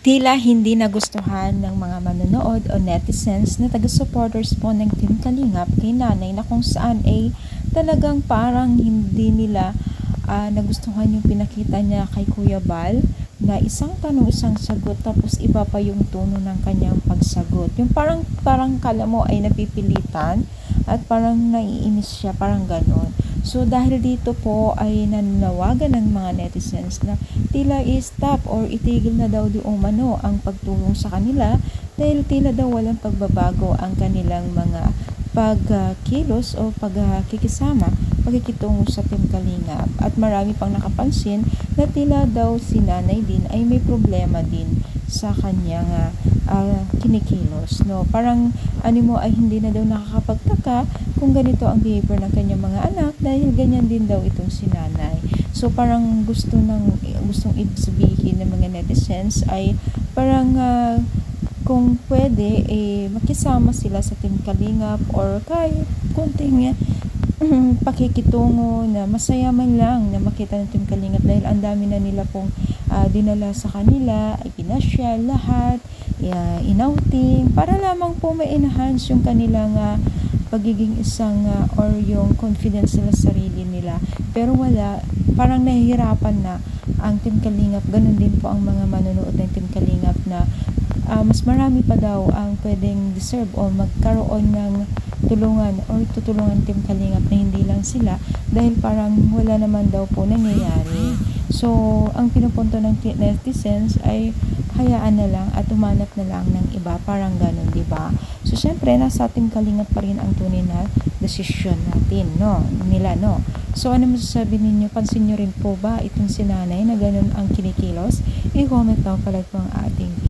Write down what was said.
Tila hindi nagustuhan ng mga manonood o netizens na taga-supporters po ng Team Kalingap kay Nanay na kung saan ay talagang parang hindi nila nagustuhan yung pinakita niya kay Kuya Bal na isang tanong isang sagot tapos iba pa yung tono ng kanyang pagsagot. Yung parang kala mo ay napipilitan at parang naiinis siya, parang ganon. So dahil dito po ay nananawagan ng mga netizens na tila i-stop or itigil na daw di umano ang pagtulong sa kanila dahil tila daw walang pagbabago ang kanilang mga pagkilos o pagkikisama, pagkikitungo sa Team Kalingap. At marami pang nakapansin na tila daw si Nanay din ay may problema din sa kanyang kinikilos. No? Parang mo ay hindi na daw nakakapagtaka kung ganito ang behavior ng kanyang mga anak dahil ganyan din daw itong si Nanay. So parang gustong sabihin ng mga netizens ay parang kung pwede makisama sila sa Team Kalingap or kahit konting pakikitungo na masaya man lang na makita ng Team Kalingap dahil ang dami na nila pong dinala sa kanila, ay pinasyal lahat, inouting para lamang po ma-enhance yung kanilang pagiging isang or yung confidence nila sa sarili nila. Pero wala, parang nahihirapan na ang Team Kalingap. Ganun din po ang mga manonood ng Team Kalingap na mas marami pa daw ang pwedeng deserve o magkaroon ng tulungan or tutulungan Team Kalingap na hindi lang sila dahil parang wala naman daw po nangyayari. So ang pinupunto ng netizens ay hayaan na lang at umanap na lang ng iba, parang ganun, di ba? So syempre nasa Team Kalingap pa rin ang tunay na desisyon natin, nila. So ano masasabi ninyo? Pansin nyo rin po ba itong si Nanay na ganun ang kinikilos? I-comment down pala po ang ating